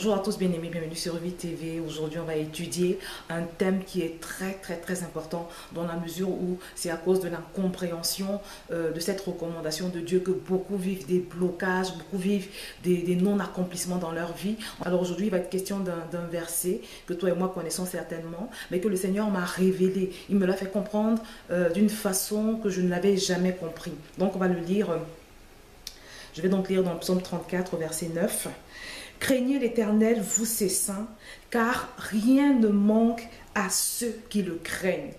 Bonjour à tous, bien-aimés, bienvenue sur Vie TV. Aujourd'hui, on va étudier un thème qui est très important dans la mesure où c'est à cause de l'incompréhension de cette recommandation de Dieu que beaucoup vivent des blocages, beaucoup vivent des non-accomplissements dans leur vie. Alors aujourd'hui, il va être question d'un verset que toi et moi connaissons certainement, mais que le Seigneur m'a révélé. Il me l'a fait comprendre d'une façon que je ne l'avais jamais compris. Donc on va le lire. Je vais donc lire dans le psaume 34, verset 9. Craignez l'Éternel, vous ses saints, car rien ne manque à ceux qui le craignent.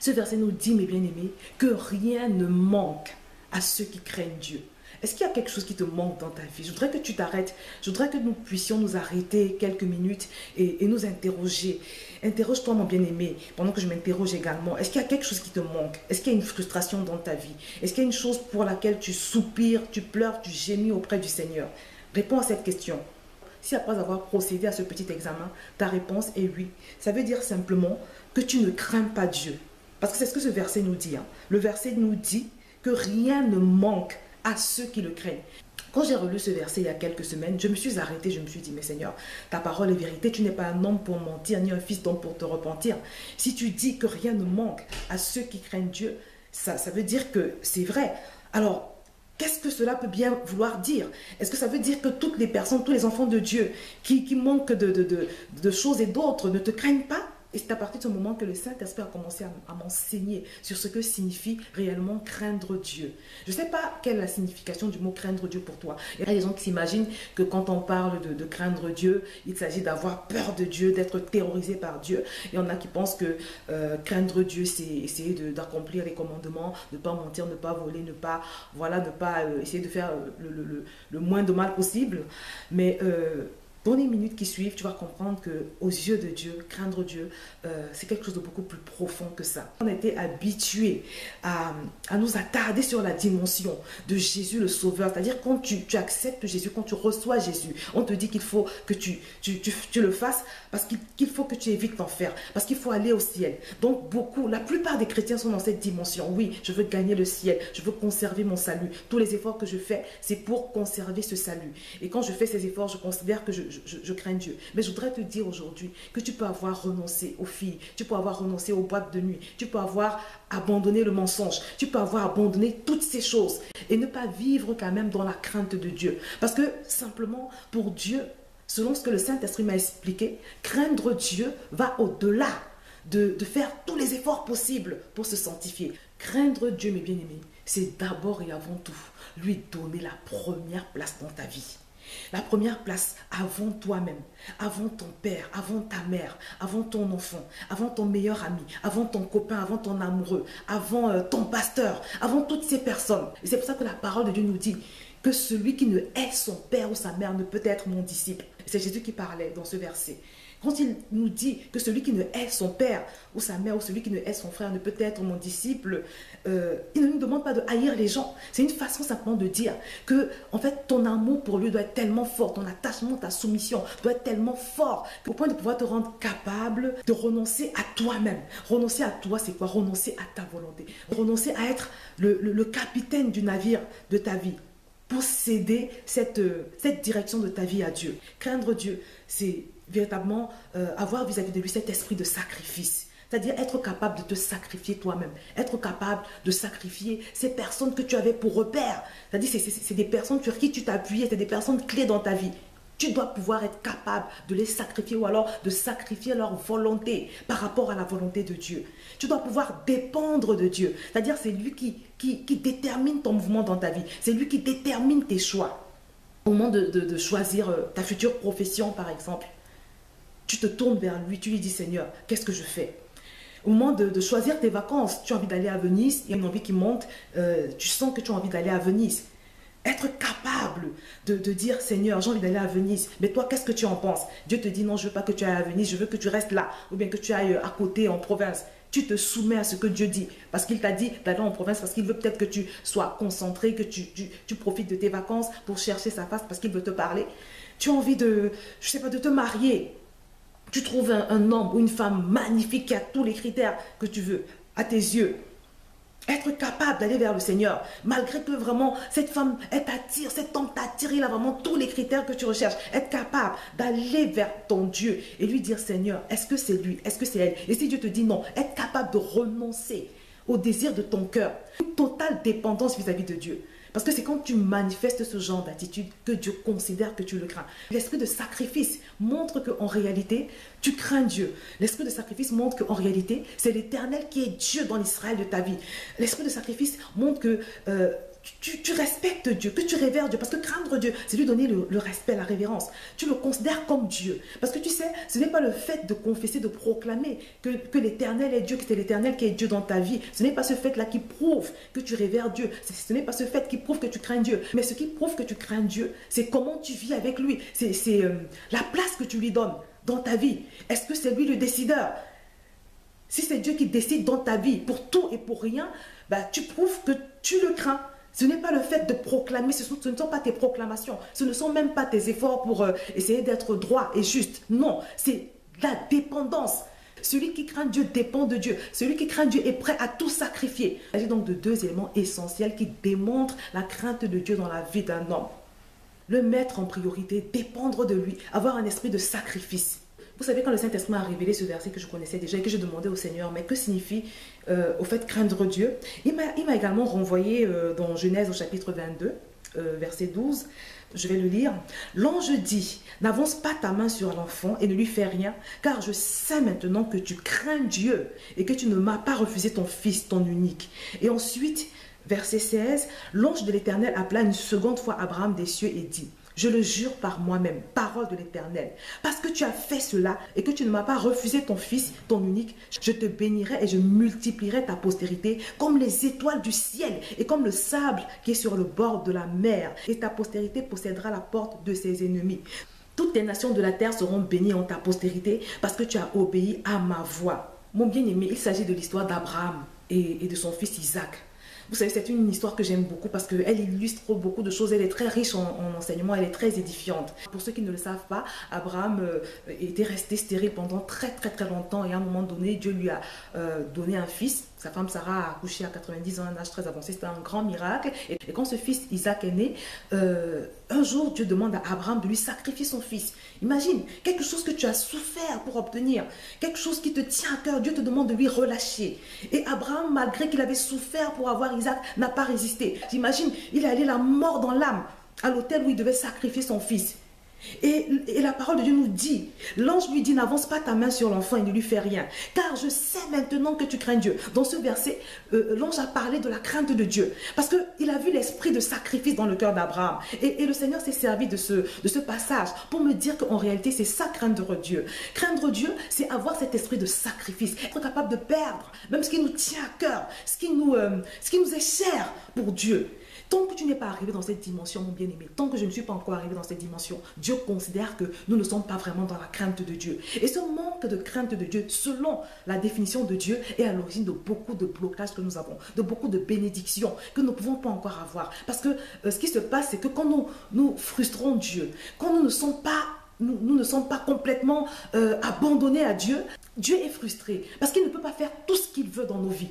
Ce verset nous dit, mes bien-aimés, que rien ne manque à ceux qui craignent Dieu. Est-ce qu'il y a quelque chose qui te manque dans ta vie? Je voudrais que tu t'arrêtes. Je voudrais que nous puissions nous arrêter quelques minutes et nous interroger. Interroge-toi, mon bien-aimé, pendant que je m'interroge également. Est-ce qu'il y a quelque chose qui te manque? Est-ce qu'il y a une frustration dans ta vie? Est-ce qu'il y a une chose pour laquelle tu soupires, tu pleures, tu gémis auprès du Seigneur? Réponds à cette question. Si après avoir procédé à ce petit examen, ta réponse est oui, ça veut dire simplement que tu ne crains pas Dieu. Parce que c'est ce que ce verset nous dit. Le verset nous dit que rien ne manque à ceux qui le craignent. Quand j'ai relu ce verset il y a quelques semaines, je me suis arrêtée, je me suis dit, mais Seigneur, ta parole est vérité, tu n'es pas un homme pour mentir, ni un fils d'homme pour te repentir. Si tu dis que rien ne manque à ceux qui craignent Dieu, ça veut dire que c'est vrai. Alors, qu'est-ce que cela peut bien vouloir dire? Est-ce que ça veut dire que toutes les personnes, tous les enfants de Dieu qui manquent de choses et d'autres ne te craignent pas? Et c'est à partir de ce moment que le Saint-Esprit a commencé à m'enseigner sur ce que signifie réellement craindre Dieu. Je ne sais pas quelle est la signification du mot craindre Dieu pour toi. Il y a des gens qui s'imaginent que quand on parle de craindre Dieu, il s'agit d'avoir peur de Dieu, d'être terrorisé par Dieu. Il y en a qui pensent que craindre Dieu, c'est essayer d'accomplir les commandements, ne pas mentir, ne pas voler, ne pas essayer de faire le moins de mal possible. Mais dans les minutes qui suivent, tu vas comprendre que aux yeux de Dieu, craindre Dieu, c'est quelque chose de beaucoup plus profond que ça. On a été habitués à nous attarder sur la dimension de Jésus le Sauveur. C'est-à-dire quand tu acceptes Jésus, quand tu reçois Jésus, on te dit qu'il faut que tu le fasses parce qu'il faut que tu évites l'enfer, parce qu'il faut aller au ciel. Donc la plupart des chrétiens sont dans cette dimension. Oui, je veux gagner le ciel, je veux conserver mon salut. Tous les efforts que je fais, c'est pour conserver ce salut. Et quand je fais ces efforts, je considère que je crains Dieu. Mais je voudrais te dire aujourd'hui que tu peux avoir renoncé aux filles, tu peux avoir renoncé aux boîtes de nuit, tu peux avoir abandonné le mensonge, tu peux avoir abandonné toutes ces choses et ne pas vivre quand même dans la crainte de Dieu. Parce que simplement pour Dieu, selon ce que le Saint-Esprit m'a expliqué, craindre Dieu va au-delà de faire tous les efforts possibles pour se sanctifier. Craindre Dieu, mes bien-aimés, c'est d'abord et avant tout lui donner la première place dans ta vie. La première place avant toi-même, avant ton père, avant ta mère, avant ton enfant, avant ton meilleur ami, avant ton copain, avant ton amoureux, avant ton pasteur, avant toutes ces personnes. Et c'est pour ça que la parole de Dieu nous dit que celui qui ne hait son père ou sa mère ne peut être mon disciple. C'est Jésus qui parlait dans ce verset. Quand il nous dit que celui qui ne hait son père ou sa mère ou celui qui ne hait son frère ne peut être mon disciple, il ne nous demande pas de haïr les gens. C'est une façon simplement de dire que en fait, ton amour pour lui doit être tellement fort, ton attachement, ta soumission doit être tellement fort au point de pouvoir te rendre capable de renoncer à toi-même. Renoncer à toi, c'est quoi? Renoncer à ta volonté. Renoncer à être le capitaine du navire de ta vie pour céder cette direction de ta vie à Dieu. Craindre Dieu, c'est véritablement avoir vis-à-vis de lui cet esprit de sacrifice. C'est-à-dire être capable de te sacrifier toi-même. Être capable de sacrifier ces personnes que tu avais pour repère. C'est-à-dire c'est des personnes sur qui tu t'appuyais, c'est des personnes clés dans ta vie. Tu dois pouvoir être capable de les sacrifier ou alors de sacrifier leur volonté par rapport à la volonté de Dieu. Tu dois pouvoir dépendre de Dieu. C'est-à-dire c'est lui qui détermine ton mouvement dans ta vie. C'est lui qui détermine tes choix. Au moment de choisir ta future profession, par exemple, tu te tournes vers lui, tu lui dis, Seigneur, qu'est-ce que je fais? Au moment de choisir tes vacances, tu as envie d'aller à Venise, il y a une envie qui monte, tu sens que tu as envie d'aller à Venise. Être capable de dire, Seigneur, j'ai envie d'aller à Venise, mais toi, qu'est-ce que tu en penses? Dieu te dit, non, je ne veux pas que tu ailles à Venise, je veux que tu restes là, ou bien que tu ailles à côté, en province. Tu te soumets à ce que Dieu dit, parce qu'il t'a dit d'aller en province, parce qu'il veut peut-être que tu sois concentré, que tu profites de tes vacances pour chercher sa face, parce qu'il veut te parler. Tu as envie de te marier. Tu trouves un homme ou une femme magnifique qui a tous les critères que tu veux à tes yeux. Être capable d'aller vers le Seigneur, malgré que vraiment cette femme, elle t'attire, cet homme t'attire, il a vraiment tous les critères que tu recherches. Être capable d'aller vers ton Dieu et lui dire, Seigneur, est-ce que c'est lui, est-ce que c'est elle? Et si Dieu te dit non, être capable de renoncer au désir de ton cœur, une totale dépendance vis-à-vis de Dieu. Parce que c'est quand tu manifestes ce genre d'attitude que Dieu considère que tu le crains. L'esprit de sacrifice montre qu'en réalité, tu crains Dieu. L'esprit de sacrifice montre qu'en réalité, c'est l'Éternel qui est Dieu dans l'Israël de ta vie. L'esprit de sacrifice montre que tu respectes Dieu, que tu révères Dieu. Parce que craindre Dieu, c'est lui donner le respect, la révérence. Tu le considères comme Dieu. Parce que tu sais, ce n'est pas le fait de confesser, de proclamer que l'Éternel est Dieu, que c'est l'Éternel qui est Dieu dans ta vie. Ce n'est pas ce fait-là qui prouve que tu révères Dieu. Ce n'est pas ce fait qui prouve que tu crains Dieu. Mais ce qui prouve que tu crains Dieu, c'est comment tu vis avec lui. C'est la place que tu lui donnes dans ta vie. Est-ce que c'est lui le décideur? Si c'est Dieu qui décide dans ta vie pour tout et pour rien, bah, tu prouves que tu le crains. Ce n'est pas le fait de proclamer, ce ne sont pas tes proclamations, ce ne sont même pas tes efforts pour essayer d'être droit et juste. Non, c'est la dépendance. Celui qui craint Dieu dépend de Dieu. Celui qui craint Dieu est prêt à tout sacrifier. Il s'agit donc de deux éléments essentiels qui démontrent la crainte de Dieu dans la vie d'un homme. Le mettre en priorité, dépendre de lui, avoir un esprit de sacrifice. Vous savez, quand le Saint-Esprit m'a révélé ce verset que je connaissais déjà et que je demandais au Seigneur, mais que signifie au fait craindre Dieu? Il m'a également renvoyé dans Genèse au chapitre 22, verset 12. Je vais le lire. L'ange dit, n'avance pas ta main sur l'enfant et ne lui fais rien, car je sais maintenant que tu crains Dieu et que tu ne m'as pas refusé ton fils, ton unique. Et ensuite, verset 16, l'ange de l'Éternel appela une seconde fois Abraham des cieux et dit, je le jure par moi-même, parole de l'Éternel, parce que tu as fait cela et que tu ne m'as pas refusé ton fils, ton unique, je te bénirai et je multiplierai ta postérité comme les étoiles du ciel et comme le sable qui est sur le bord de la mer. Et ta postérité possédera la porte de ses ennemis. Toutes les nations de la terre seront bénies en ta postérité parce que tu as obéi à ma voix. Mon bien-aimé, il s'agit de l'histoire d'Abraham et de son fils Isaac. Vous savez, c'est une histoire que j'aime beaucoup parce qu'elle illustre beaucoup de choses. Elle est très riche en enseignements, elle est très édifiante. Pour ceux qui ne le savent pas, Abraham était resté stérile pendant très longtemps et à un moment donné, Dieu lui a donné un fils. Sa femme Sarah a accouché à 90 ans, un âge très avancé. C'était un grand miracle. Et quand ce fils Isaac est né, un jour, Dieu demande à Abraham de lui sacrifier son fils. Imagine, quelque chose que tu as souffert pour obtenir, quelque chose qui te tient à cœur, Dieu te demande de lui relâcher. Et Abraham, malgré qu'il avait souffert pour avoir Isaac, n'a pas résisté. J'imagine, il allait la mort dans l'âme à l'autel où il devait sacrifier son fils. Et la parole de Dieu nous dit, l'ange lui dit, n'avance pas ta main sur l'enfant et ne lui fais rien, car je sais maintenant que tu crains Dieu. Dans ce verset, l'ange a parlé de la crainte de Dieu, parce qu'il a vu l'esprit de sacrifice dans le cœur d'Abraham. Et le Seigneur s'est servi de ce passage pour me dire qu'en réalité, c'est ça craindre Dieu. Craindre Dieu, c'est avoir cet esprit de sacrifice, être capable de perdre, même ce qui nous tient à cœur, ce qui nous est cher pour Dieu. Tant que tu n'es pas arrivé dans cette dimension, mon bien-aimé, tant que je ne suis pas encore arrivé dans cette dimension, Dieu considère que nous ne sommes pas vraiment dans la crainte de Dieu. Et ce manque de crainte de Dieu, selon la définition de Dieu, est à l'origine de beaucoup de blocages que nous avons, de beaucoup de bénédictions que nous ne pouvons pas encore avoir. Parce que ce qui se passe, c'est que quand nous frustrons Dieu, quand nous ne sommes pas complètement abandonnés à Dieu, Dieu est frustré parce qu'il ne peut pas faire tout ce qu'il veut dans nos vies.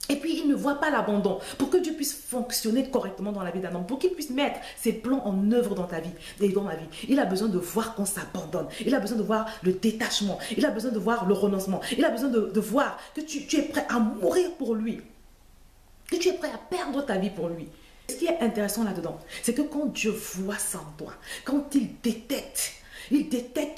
Et puis, il ne voit pas l'abandon. Pour que Dieu puisse fonctionner correctement dans la vie d'un homme, pour qu'il puisse mettre ses plans en œuvre dans ta vie et dans ma vie, il a besoin de voir qu'on s'abandonne. Il a besoin de voir le détachement. Il a besoin de voir le renoncement. Il a besoin de voir que tu es prêt à mourir pour lui. Que tu es prêt à perdre ta vie pour lui. Ce qui est intéressant là-dedans, c'est que quand Dieu voit ça en toi, quand il détecte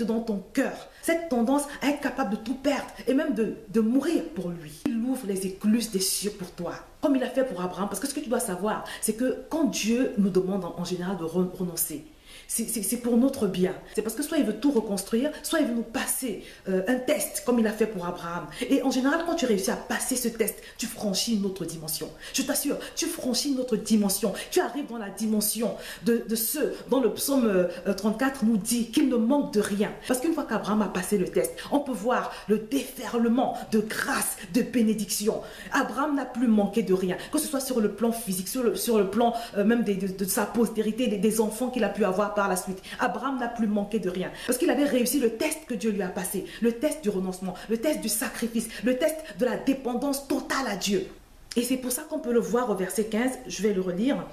dans ton cœur cette tendance à être capable de tout perdre et même de mourir pour lui. Il ouvre les écluses des cieux pour toi, comme il a fait pour Abraham. Parce que ce que tu dois savoir, c'est que quand Dieu nous demande en général de renoncer, c'est pour notre bien. C'est parce que soit il veut tout reconstruire, soit il veut nous passer un test comme il a fait pour Abraham. Et en général, quand tu réussis à passer ce test, tu franchis une autre dimension. Je t'assure, tu franchis une autre dimension. Tu arrives dans la dimension de ceux dont le psaume 34 nous dit qu'il ne manque de rien. Parce qu'une fois qu'Abraham a passé le test, on peut voir le déferlement de grâce, de bénédiction. Abraham n'a plus manqué de rien, que ce soit sur le plan physique, sur le plan même de sa postérité, des enfants qu'il a pu avoir par la suite. Abraham n'a plus manqué de rien parce qu'il avait réussi le test que Dieu lui a passé, le test du renoncement, le test du sacrifice, le test de la dépendance totale à Dieu. Et c'est pour ça qu'on peut le voir au verset 15, je vais le relire.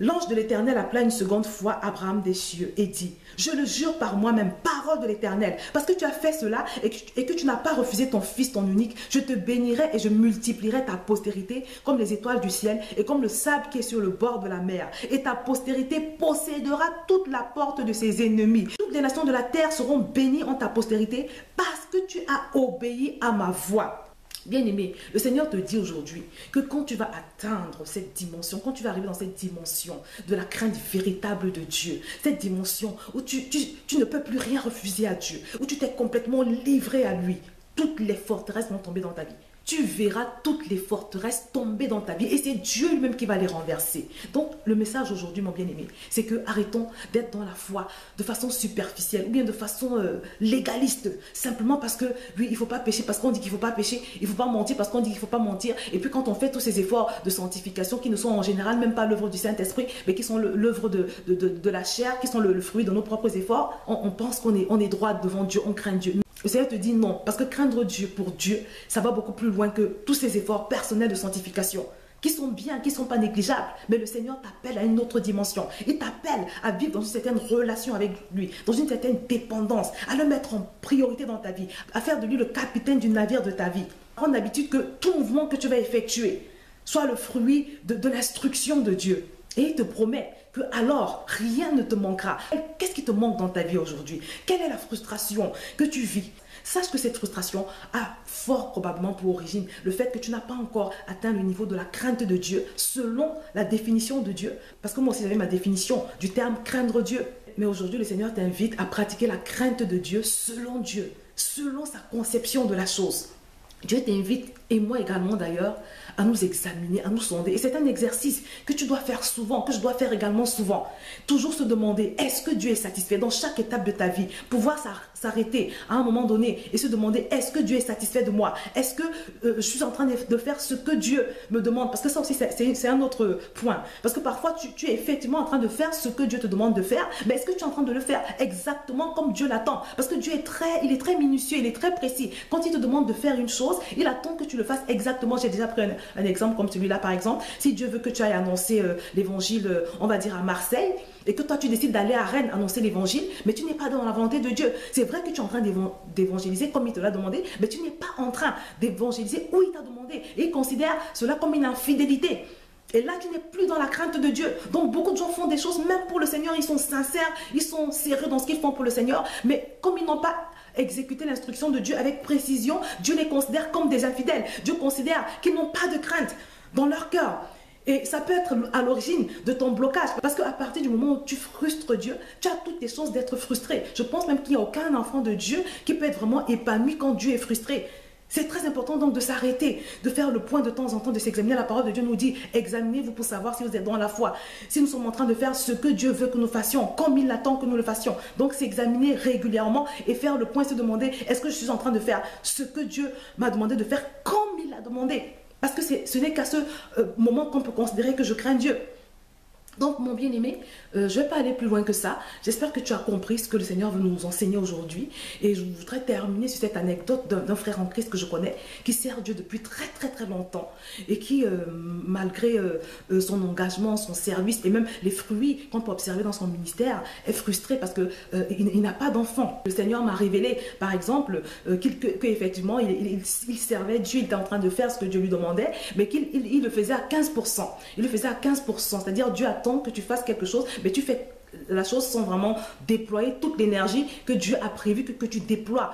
L'ange de l'Éternel appela une seconde fois Abraham des cieux et dit, je le jure par moi-même, parole de l'Éternel, parce que tu as fait cela et que tu n'as pas refusé ton fils, ton unique, je te bénirai et je multiplierai ta postérité comme les étoiles du ciel et comme le sable qui est sur le bord de la mer. Et ta postérité possédera toute la porte de ses ennemis. Toutes les nations de la terre seront bénies en ta postérité parce que tu as obéi à ma voix. Bien-aimé, le Seigneur te dit aujourd'hui que quand tu vas atteindre cette dimension, quand tu vas arriver dans cette dimension de la crainte véritable de Dieu, cette dimension où tu ne peux plus rien refuser à Dieu, où tu t'es complètement livré à lui, toutes les forteresses vont tomber dans ta vie. Tu verras toutes les forteresses tomber dans ta vie et c'est Dieu lui-même qui va les renverser. Donc le message aujourd'hui, mon bien-aimé, c'est que arrêtons d'être dans la foi de façon superficielle ou bien de façon légaliste, simplement parce que oui, il ne faut pas pécher parce qu'on dit qu'il ne faut pas pécher, il ne faut pas mentir parce qu'on dit qu'il ne faut pas mentir. Et puis quand on fait tous ces efforts de sanctification qui ne sont en général même pas l'œuvre du Saint-Esprit, mais qui sont l'œuvre de la chair, qui sont le fruit de nos propres efforts, on pense qu'on est droit devant Dieu, on craint Dieu. Le Seigneur te dit non, parce que craindre Dieu pour Dieu, ça va beaucoup plus loin que tous ces efforts personnels de sanctification, qui sont bien, qui ne sont pas négligeables. Mais le Seigneur t'appelle à une autre dimension. Il t'appelle à vivre dans une certaine relation avec lui, dans une certaine dépendance, à le mettre en priorité dans ta vie, à faire de lui le capitaine du navire de ta vie. Prendre l'habitude que tout mouvement que tu vas effectuer soit le fruit de l'instruction de Dieu. Et il te promet que alors rien ne te manquera. Qu'est-ce qui te manque dans ta vie aujourd'hui? Quelle est la frustration que tu vis? Sache que cette frustration a fort probablement pour origine le fait que tu n'as pas encore atteint le niveau de la crainte de Dieu selon la définition de Dieu. Parce que moi aussi j'avais ma définition du terme craindre Dieu. Mais aujourd'hui le Seigneur t'invite à pratiquer la crainte de Dieu, selon sa conception de la chose. Dieu t'invite, et moi également d'ailleurs, à nous examiner, à nous sonder. Et c'est un exercice que tu dois faire souvent, que je dois faire également souvent. Toujours se demander, est-ce que Dieu est satisfait dans chaque étape de ta vie? Pouvoir s'arrêter à un moment donné et se demander, est-ce que Dieu est satisfait de moi? Est-ce que je suis en train de faire ce que Dieu me demande? Parce que ça aussi, c'est un autre point. Parce que parfois, tu es effectivement en train de faire ce que Dieu te demande de faire, mais est-ce que tu es en train de le faire exactement comme Dieu l'attend? Parce que Dieu est très minutieux, il est très précis. Quand il te demande de faire une chose, il attend que tu le fasses exactement. J'ai déjà pris un exemple comme celui-là, par exemple. Si Dieu veut que tu ailles annoncer l'évangile, on va dire à Marseille, et que toi tu décides d'aller à Rennes annoncer l'évangile, mais tu n'es pas dans la volonté de Dieu. C'est vrai que tu es en train d'évangéliser comme il te l'a demandé, mais tu n'es pas en train d'évangéliser où il t'a demandé. Et il considère cela comme une infidélité. Et là, tu n'es plus dans la crainte de Dieu. Donc, beaucoup de gens font des choses, même pour le Seigneur, ils sont sincères, ils sont sérieux dans ce qu'ils font pour le Seigneur, mais comme ils n'ont pas exécuté l'instruction de Dieu avec précision, Dieu les considère comme des infidèles. Dieu considère qu'ils n'ont pas de crainte dans leur cœur. Et ça peut être à l'origine de ton blocage. Parce qu'à partir du moment où tu frustres Dieu, tu as toutes les chances d'être frustré. Je pense même qu'il n'y a aucun enfant de Dieu qui peut être vraiment épanoui quand Dieu est frustré. C'est très important donc de s'arrêter, de faire le point de temps en temps, de s'examiner. La parole de Dieu nous dit, examinez-vous pour savoir si vous êtes dans la foi. Si nous sommes en train de faire ce que Dieu veut que nous fassions, comme il attend que nous le fassions. Donc s'examiner régulièrement et faire le point, se demander, est-ce que je suis en train de faire ce que Dieu m'a demandé de faire comme il l'a demandé? Parce que ce n'est qu'à ce moment qu'on peut considérer que je crains Dieu. Donc, mon bien-aimé, je ne vais pas aller plus loin que ça. J'espère que tu as compris ce que le Seigneur veut nous enseigner aujourd'hui. Et je voudrais terminer sur cette anecdote d'un frère en Christ que je connais, qui sert Dieu depuis très longtemps. Et qui, malgré son engagement, son service et même les fruits qu'on peut observer dans son ministère, est frustré parce qu'il n'a pas d'enfant. Le Seigneur m'a révélé, par exemple, qu'effectivement, il servait Dieu, il était en train de faire ce que Dieu lui demandait, mais qu'il le faisait à 15%. Il le faisait à 15%, c'est-à-dire Dieu attend que tu fasses quelque chose, mais tu fais la chose sans vraiment déployer toute l'énergie que Dieu a prévu que tu déploies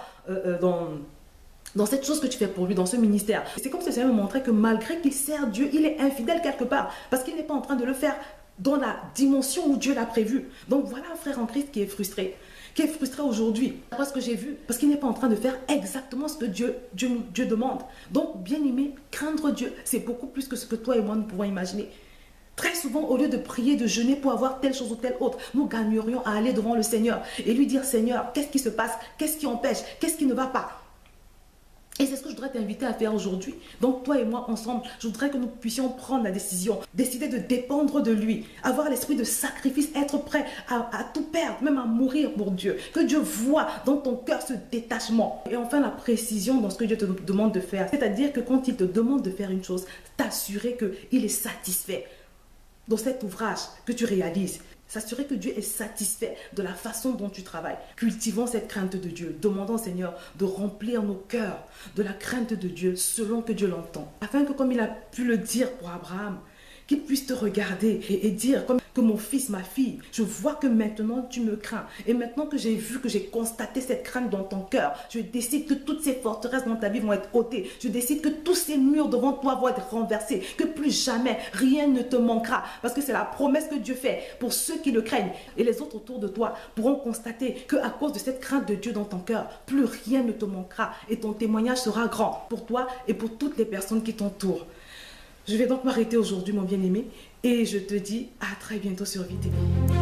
dans cette chose que tu fais pour lui, dans ce ministère. C'est comme si le Seigneur me montrait que malgré qu'il sert Dieu, il est infidèle quelque part, parce qu'il n'est pas en train de le faire dans la dimension où Dieu l'a prévu. Donc voilà un frère en Christ qui est frustré aujourd'hui, après ce que j'ai vu, parce qu'il n'est pas en train de faire exactement ce que Dieu demande. Donc, bien aimé, craindre Dieu, c'est beaucoup plus que ce que toi et moi nous pouvons imaginer. Très souvent, au lieu de prier, de jeûner pour avoir telle chose ou telle autre, nous gagnerions à aller devant le Seigneur et lui dire, Seigneur, qu'est-ce qui se passe? Qu'est-ce qui empêche? Qu'est-ce qui ne va pas? Et c'est ce que je voudrais t'inviter à faire aujourd'hui. Donc toi et moi ensemble, je voudrais que nous puissions prendre la décision, décider de dépendre de lui, avoir l'esprit de sacrifice, être prêt à tout perdre, même à mourir pour Dieu. Que Dieu voit dans ton cœur ce détachement. Et enfin la précision dans ce que Dieu te demande de faire. C'est-à-dire que quand il te demande de faire une chose, t'assurer qu'il est satisfait dans cet ouvrage que tu réalises. S'assurer que Dieu est satisfait de la façon dont tu travailles. Cultivons cette crainte de Dieu. Demandons au Seigneur de remplir nos cœurs de la crainte de Dieu selon que Dieu l'entend. Afin que, comme il a pu le dire pour Abraham, qu'il puisse te regarder et dire comme que mon fils, ma fille, je vois que maintenant tu me crains. Et maintenant que j'ai vu, que j'ai constaté cette crainte dans ton cœur, je décide que toutes ces forteresses dans ta vie vont être ôtées. Je décide que tous ces murs devant toi vont être renversés. Que plus jamais rien ne te manquera. Parce que c'est la promesse que Dieu fait pour ceux qui le craignent. Et les autres autour de toi pourront constater qu'à cause de cette crainte de Dieu dans ton cœur, plus rien ne te manquera. Et ton témoignage sera grand pour toi et pour toutes les personnes qui t'entourent. Je vais donc m'arrêter aujourd'hui, mon bien-aimé, et je te dis à très bientôt sur Vie TV.